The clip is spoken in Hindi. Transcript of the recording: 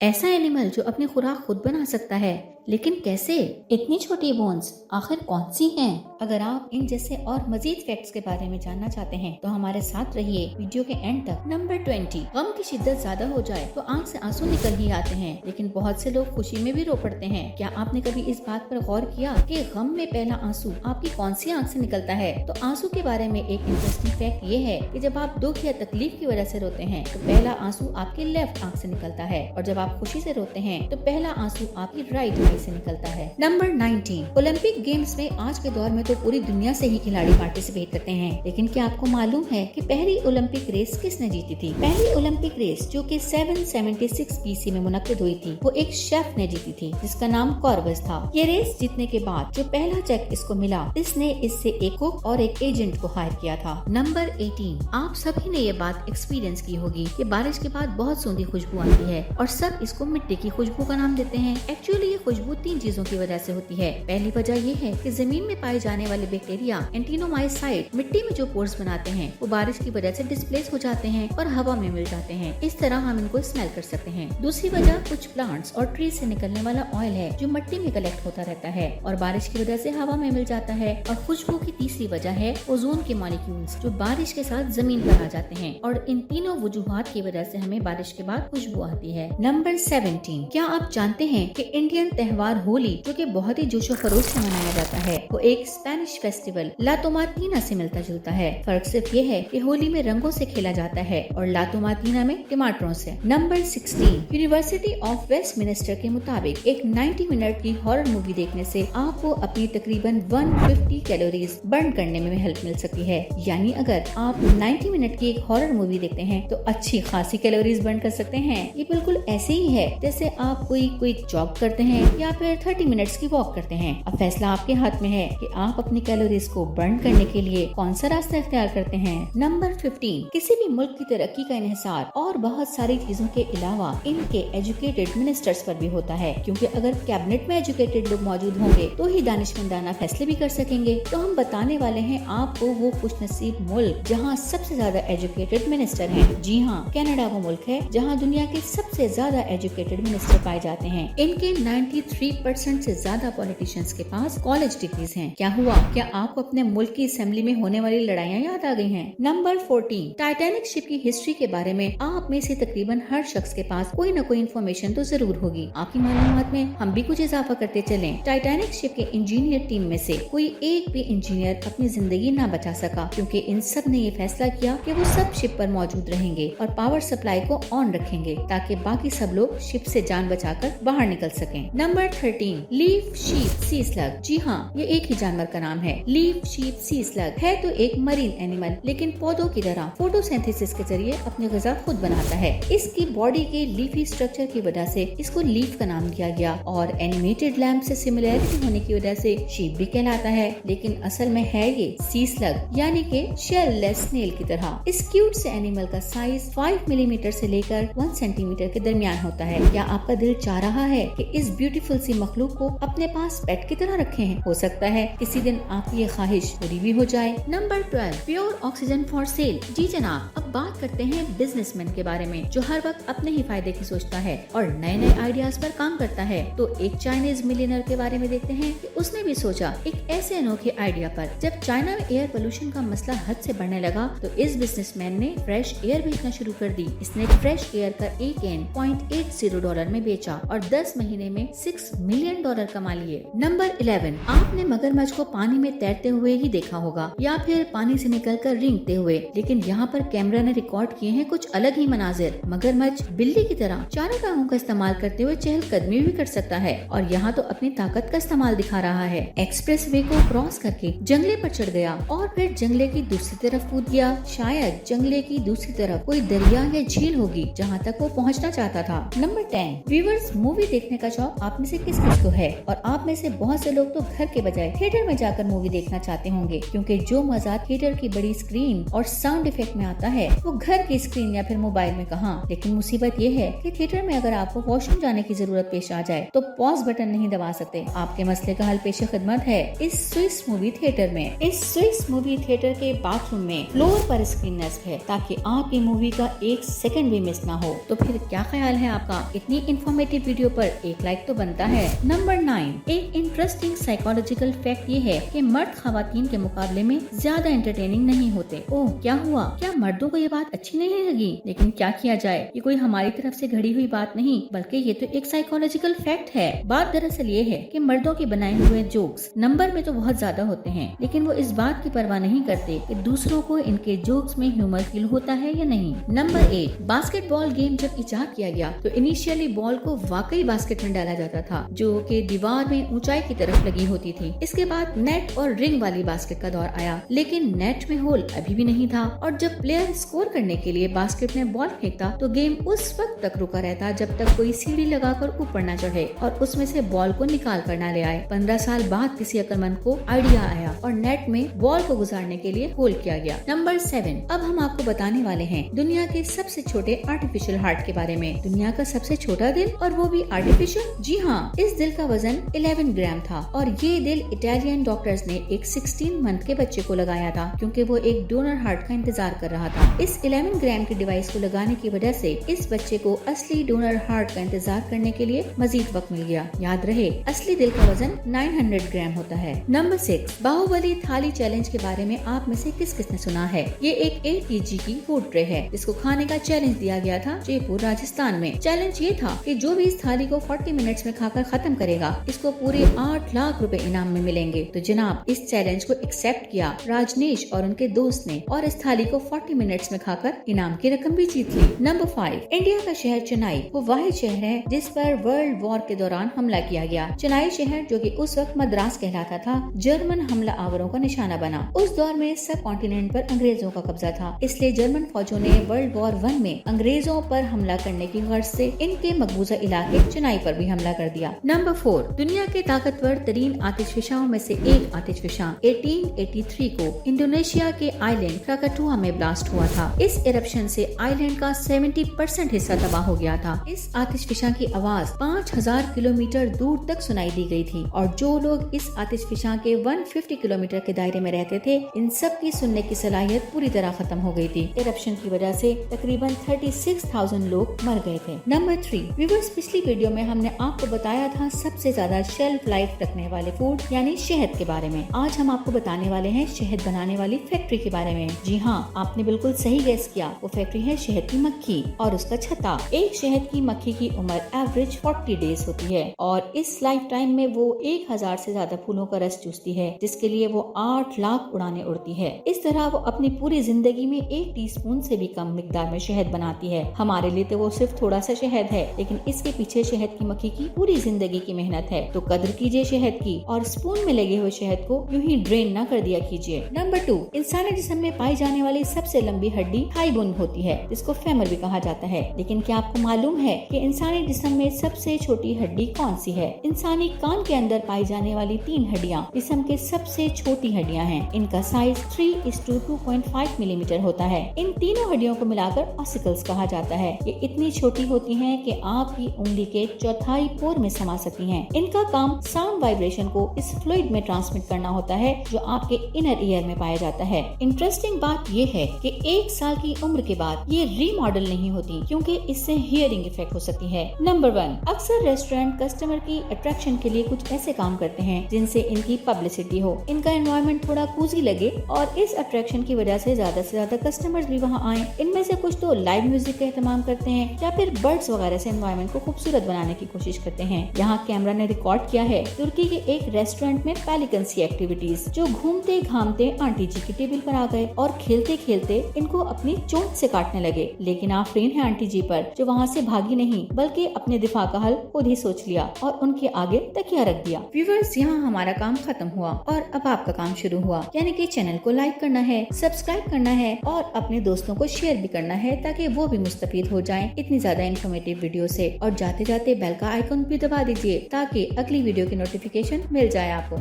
ऐसा एनिमल जो अपनी खुराक खुद बना सकता है, लेकिन कैसे? इतनी छोटी बोन्स आखिर कौन सी हैं? अगर आप इन जैसे और मजीद फैक्ट्स के बारे में जानना चाहते हैं तो हमारे साथ रहिए वीडियो के एंड तक। नंबर 20, गम की शिद्दत ज्यादा हो जाए तो आंख से आंसू निकल ही आते हैं, लेकिन बहुत से लोग खुशी में भी रो पड़ते हैं। क्या आपने कभी इस बात पर गौर किया कि गम में पहला आंसू आपकी कौन सी आंख से निकलता है? तो आंसू के बारे में एक इंटरेस्टिंग फैक्ट ये है कि जब आप दुख या तकलीफ की वजह से रोते हैं तो पहला आंसू आपकी लेफ्ट आंख से निकलता है, और जब आप खुशी से रोते हैं तो पहला आंसू आपकी राइट आई से निकलता है। नंबर 19, ओलंपिक गेम्स में आज के दौर में तो पूरी दुनिया से ही खिलाड़ी पार्टिसिपेट करते हैं, लेकिन क्या आपको मालूम है कि पहली ओलंपिक रेस किसने जीती थी? पहली ओलंपिक रेस जो कि 776 BC में मुनक्किद हुई थी, वो एक शेफ ने जीती थी जिसका नाम कॉर्वस था। ये रेस जीतने के बाद जो पहला चेक इसको मिला, इसने इससे एक कुक और एक एजेंट को हायर किया था। नंबर 18, आप सभी ने ये बात एक्सपीरियंस की होगी कि बारिश के बाद बहुत सूंधी खुशबू आती है और सब इसको मिट्टी की खुशबू का नाम देते हैं। एक्चुअली ये खुशबू 3 चीजों की वजह से होती है। पहली वजह ये है कि जमीन में पाए जाने वाले बैक्टीरिया एंटिनोमाइसाइड मिट्टी में जो पोर्स बनाते हैं वो बारिश की वजह से डिस्प्लेस हो जाते हैं और हवा में मिल जाते हैं। इस तरह हम इनको स्मेल कर सकते हैं। दूसरी वजह कुछ प्लांट्स और ट्री से निकलने वाला ऑयल है जो मिट्टी में कलेक्ट होता रहता है और बारिश की वजह से हवा में मिल जाता है। और खुशबू की तीसरी वजह है ओजोन के मॉलिक्यूल्स जो बारिश के साथ जमीन पर आ जाते हैं, और इन तीनों वजूहात की वजह से हमें बारिश के बाद खुशबू आती है। नंबर 17, क्या आप जानते हैं कि इंडियन त्योहार होली जो कि बहुत ही जोशो खरोश से मनाया जाता है, वो एक स्पेनिश फेस्टिवल ला टोमाटीना से मिलता जुलता है। फर्क सिर्फ ये है कि होली में रंगों से खेला जाता है और ला टोमाटीना में टमाटरों से। नंबर 16, यूनिवर्सिटी ऑफ वेस्टमिनिस्टर के मुताबिक एक 90 मिनट की हॉरर मूवी देखने से आपको अपनी तकरीबन 150 कैलोरीज बर्न करने में हेल्प मिल सकती है। यानी अगर आप 90 मिनट की एक हॉरर मूवी देखते हैं तो अच्छी खासी कैलोरीज बर्न कर सकते हैं। ये बिल्कुल ऐसे ही है जैसे आप कोई क्विक जॉग करते हैं या फिर 30 मिनट्स की वॉक करते हैं। अब फैसला आपके हाथ में है कि आप अपनी कैलोरीज को बर्न करने के लिए कौन सा रास्ता इख्तियार करते हैं। नंबर 15, किसी भी मुल्क की तरक्की का इन्हिसार और बहुत सारी चीजों के अलावा इनके एजुकेटेड मिनिस्टर्स पर भी होता है, क्योंकि अगर कैबिनेट में एजुकेटेड लोग मौजूद होंगे तो ही दानिशमंदाना फैसले भी कर सकेंगे। तो हम बताने वाले हैं आपको वो खुशनसीब मुल्क जहाँ सबसे ज्यादा एजुकेटेड मिनिस्टर हैं। जी हाँ, कनाडा वो मुल्क है जहाँ दुनिया के सबसे ज्यादा एजुकेटेड मिनिस्टर पाए जाते हैं। इनके 93% से ज्यादा पॉलिटिशियंस के पास कॉलेज डिग्रीज हैं। क्या हुआ? क्या आपको अपने मुल्क की असेंबली में होने वाली लड़ाइयाँ याद आ गई हैं? नंबर 14, टाइटैनिक शिप की हिस्ट्री के बारे में आप में से तकरीबन हर शख्स के पास कोई न कोई इन्फॉर्मेशन तो जरूर होगी। आपकी मालूमात में हम भी कुछ इजाफा करते चलें। टाइटैनिक शिप के इंजीनियर टीम में से कोई एक भी इंजीनियर अपनी जिंदगी न बचा सका, क्योंकि इन सब ने ये फैसला किया कि वो सब शिप पर मौजूद रहेंगे और पावर सप्लाई को ऑन रखेंगे ताकि बाकी सब लोग शिप से जान बचाकर बाहर निकल सकें। नंबर 13, लीफ शीप सी स्लग। जी हाँ, ये एक ही जानवर का नाम है। लीफ शीप सी स्लग है तो एक मरीन एनिमल, लेकिन पौधों की तरह फोटोसिंथेसिस के जरिए अपनी ग़िज़ा खुद बनाता है। इसकी बॉडी के लीफी स्ट्रक्चर की वजह से इसको लीफ का नाम दिया गया, और एनिमेटेड लैम्प से सिमिलैरिटी होने की वजह से शीप भी कहलाता है, लेकिन असल में है ये सी स्लग यानी कि शेल लेस स्नेल की तरह। इस क्यूट से एनिमल का साइज 5 मिलीमीटर से लेकर 1 सेंटीमीटर के दरमियान होता है। क्या आपका दिल चाह रहा है कि इस ब्यूटीफुल सी मखलूक को अपने पास पेट की तरह रखें? हो सकता है किसी दिन आपकी ये ख्वाहिश पूरी भी हो जाए। Number 12, pure oxygen for sale. जी जनाब, अब बात करते हैं बिजनेसमैन के बारे में जो हर वक्त अपने ही फायदे की सोचता है और नए नए आइडियाज पर काम करता है। तो एक चाइनीज मिलियनर के बारे में देखते हैं कि उसने भी सोचा एक ऐसे अनोखे आइडिया पर। जब चाइना में एयर पोल्यूशन का मसला हद से बढ़ने लगा तो इस बिजनेसमैन ने फ्रेश एयर बेचना शुरू कर दी। इसने फ्रेश एयर का एक कैन $0.80 में बेचा और 10 महीने में $6 मिलियन कमा लिए। नंबर 11, आपने मगरमच्छ को पानी में तैरते हुए ही देखा होगा या फिर पानी से निकलकर रेंगते हुए, लेकिन यहाँ पर कैमरा ने रिकॉर्ड किए हैं कुछ अलग ही मनाजिर। मगरमच्छ बिल्ली की तरह चारों टांगों का इस्तेमाल करते हुए चहलकदमी भी कर सकता है और यहाँ तो अपनी ताकत का इस्तेमाल दिखा रहा है। एक्सप्रेस वे को क्रॉस करके जंगले पर चढ़ गया और फिर जंगले की दूसरी तरफ कूद गया। शायद जंगले की दूसरी तरफ कोई दरिया या झील होगी जहाँ तक वो पहुँचना चाहता था। नंबर 10, व्यूअर्स, मूवी देखने का शौक आप में से किस्मत तो है। और आप में से बहुत से लोग तो घर के बजाय थिएटर में जाकर मूवी देखना चाहते होंगे, क्योंकि जो मजा थिएटर की बड़ी स्क्रीन और साउंड इफेक्ट में आता है वो घर की स्क्रीन या फिर मोबाइल में कहाँ। लेकिन मुसीबत ये है कि थिएटर में अगर आपको वॉशरूम जाने की जरूरत पेश आ जाए तो पॉज बटन नहीं दबा सकते। आपके मसले का हल पेश खिदमत है इस स्विस मूवी थिएटर में। इस स्विस मूवी थिएटर के बाथरूम में फ्लोर पर स्क्रीन नस्ब है ताकि आपकी मूवी का एक सेकंड भी मिस ना हो। तो फिर क्या ख्याल है आपका? इतनी इंफॉर्मेटिव वीडियो पर एक लाइक तो बनता है। नंबर 9, एक इंटरेस्टिंग साइकोलॉजिकल फैक्ट ये है कि मर्द खवातीन के मुकाबले में ज्यादा एंटरटेनिंग नहीं होते। ओह, क्या हुआ? क्या मर्दों को ये बात अच्छी नहीं लगी? लेकिन क्या किया जाए, ये कोई हमारी तरफ से घड़ी हुई बात नहीं, बल्कि ये तो एक साइकोलॉजिकल फैक्ट है। बात दरअसल ये है कि मर्दों के बनाए हुए जोक्स नंबर में तो बहुत ज्यादा होते हैं, लेकिन वो इस बात की परवाह नहीं करते कि दूसरों को इनके जोक्स में ह्यूमर फील होता है या नहीं। नंबर 8, बास्केटबॉल गेम जब इजाद किया गया तो इनिशियली बॉल को वाकई बास्केट में डाला जाता था, जो कि दीवार में ऊंचाई की तरफ लगी होती थी। इसके बाद नेट और रिंग वाली बास्केट का दौर आया, लेकिन नेट में होल अभी भी नहीं था। और जब प्लेयर स्कोर करने के लिए बास्केट में बॉल फेंकता तो गेम उस वक्त तक रुका रहता जब तक कोई सीढ़ी लगाकर ऊपर न चढ़े और उसमें से बॉल को निकाल कर न ले आए। 15 साल बाद किसी अक्लमंद को आइडिया आया और नेट में बॉल को गुजारने के लिए होल किया गया। नंबर 7, अब हम आपको बताने वाले हैं दुनिया के सबसे छोटे आर्टिफिशियल हार्ट के बारे में। दुनिया का सबसे छोटा दिल, और वो भी आर्टिफिशियल। जी हाँ, इस दिल का वजन 11 ग्राम था और ये दिल इटालियन डॉक्टर्स ने एक 16 मंथ के बच्चे को लगाया था, क्योंकि वो एक डोनर हार्ट का इंतजार कर रहा था। इस 11 ग्राम के डिवाइस को लगाने की वजह से इस बच्चे को असली डोनर हार्ट का इंतजार करने के लिए मजीद वक्त मिल गया। याद रहे, असली दिल का वजन 900 ग्राम होता है। नंबर 6, बाहुबली थाली चैलेंज के बारे में आप में से किस किसने सुना है? ये एक 8 kg की फूड ट्रे है जिसको खाने का चैलेंज दिया गया था जयपुर राजस्थान में। चैलेंज ये था कि जो भी इस थाली को 40 मिनट्स में खाकर खत्म करेगा इसको पूरे 8 लाख रुपए इनाम में मिलेंगे। तो जनाब, इस चैलेंज को एक्सेप्ट किया राजनेश और उनके दोस्त ने और इस थाली को 40 मिनट्स में खाकर इनाम की रकम भी जीत ली। नंबर 5, इंडिया का शहर चेन्नई वो वाहिद शहर है जिस पर वर्ल्ड वॉर के दौरान हमला किया गया। चेन्नई शहर, जो कि उस वक्त मद्रास कहलाता था, जर्मन हमला आवरों का निशाना बना। उस दौर में सब कॉन्टिनेंट पर अंग्रेजों का कब्जा था, इसलिए जर्मन फौजों ने वर्ल्ड वॉर 1 में अंग्रेजों पर हमला करने की गर्ज से इनके मकबूजा इलाके चेन्नई पर भी हमला कर दिया। नंबर 4, दुनिया के ताकतवर तरीन आतिशफशाओं में से एक आतिशफशा 1883 को इंडोनेशिया के आइलैंड क्राकाटुआ में ब्लास्ट हुआ था। इस इरप्शन से आइलैंड का 70% हिस्सा तबाह हो गया था। इस आतिशफशा की आवाज 5000 किलोमीटर दूर तक सुनाई दी गई थी और जो लोग इस आतिशफशा के 150 किलोमीटर के दायरे में रहते थे, इन सब की सुनने की सलाहियत पूरी तरह खत्म हो गई थी। इरप्शन की वजह से तकरीबन 36,000 लोग मर गए थे। नंबर 3, व्यूअर्स, पिछली वीडियो में हमने आपको बताया था सबसे ज्यादा शेल्फ लाइफ रखने वाले फूड यानी शहद के बारे में। आज हम आपको बताने वाले हैं शहद बनाने वाली फैक्ट्री के बारे में। जी हाँ, आपने बिल्कुल सही गेस किया, वो फैक्ट्री है शहद की मक्खी और उसका छत्ता। एक शहद की मक्खी की उम्र एवरेज 40 डेज होती है और इस लाइफ टाइम में वो 1000 से ज्यादा फूलों का रस चूसती है, जिसके लिए वो 8 लाख उड़ानें उड़ती है। इस तरह वो अपनी पूरी जिंदगी में 1 टीस्पून से भी कम मिकदार में शहद बनाती है। हमारे लिए तो वो सिर्फ थोड़ा सा शहद है, लेकिन इसके पीछे शहद की मक्खी की पूरी जिंदगी की मेहनत है। तो कदर कीजिए शहद की और स्पून में लगे हुए शहद को यूं ही ड्रेन न कर दिया कीजिए। नंबर 2, इंसानी जिस्म में पाई जाने वाली सबसे लंबी हड्डी थाई बोन होती है, जिसको फेमर भी कहा जाता है। लेकिन क्या आपको मालूम है कि इंसानी जिस्म में सबसे छोटी हड्डी कौन सी है? इंसानी कान के अंदर पाई जाने वाली 3 हड्डियां जिस्म के सबसे छोटी हड्डियां हैं। इनका साइज 3:2.5 मिलीमीटर होता है। इन तीनों हड्डियों को मिलाकर ऑसिकल्स कहा जाता है। ये इतनी छोटी होती हैं कि आपकी उंगली के चौथाई पोर में समा सकती हैं। इनका काम साउंड वाइब्रेशन को इस फ्लूइड में ट्रांसमिट करना होता है जो आपके इनर ईयर में पाया जाता है। इंटरेस्टिंग बात ये है कि 1 साल की उम्र के बाद ये रीमॉडल नहीं होती, क्योंकि इससे हियरिंग इफेक्ट हो सकती है। नंबर 1, अक्सर रेस्टोरेंट कस्टमर की अट्रैक्शन के लिए कुछ ऐसे काम करते हैं जिनसे इनकी पब्लिसिटी हो, इनका एनवायरनमेंट थोड़ा कूजी लगे और इस अट्रैक्शन की वजह से ज्यादा कस्टमर्स भी वहाँ आए। इनमें से कुछ तो लाइव म्यूजिक का एहतमाम करते हैं या फिर बर्ड्स वगैरह से एनवायरनमेंट को खूबसूरत बनाने की कोशिश करते हैं। यहाँ कैमरा ने रिकॉर्ड किया है तुर्की के एक रेस्टोरेंट में पेलिकन्सी एक्टिविटीज, जो घूमते घामते आंटी जी की टेबल पर आ गए और खेलते खेलते इनको अपनी चोंच से काटने लगे। लेकिन आफरीन है आंटी जी पर, जो वहाँ से भागी नहीं बल्कि अपने दिफा का हल खुद ही सोच लिया और उनके आगे तकिया रख दिया। व्यूअर्स, यहाँ हमारा काम खत्म हुआ और अब आपका काम शुरू हुआ, यानी कि चैनल को लाइक करना है, सब्सक्राइब करना है और अपने दोस्तों को शेयर भी करना है ताकि वो भी मुस्तफीद हो जाएं इतनी ज्यादा इन्फॉर्मेटिव वीडियो से। और जाते जाते बेल का आइकन भी दबा दीजिए ताकि अगली वीडियो की नोटिफिकेशन मिल जाए आपको।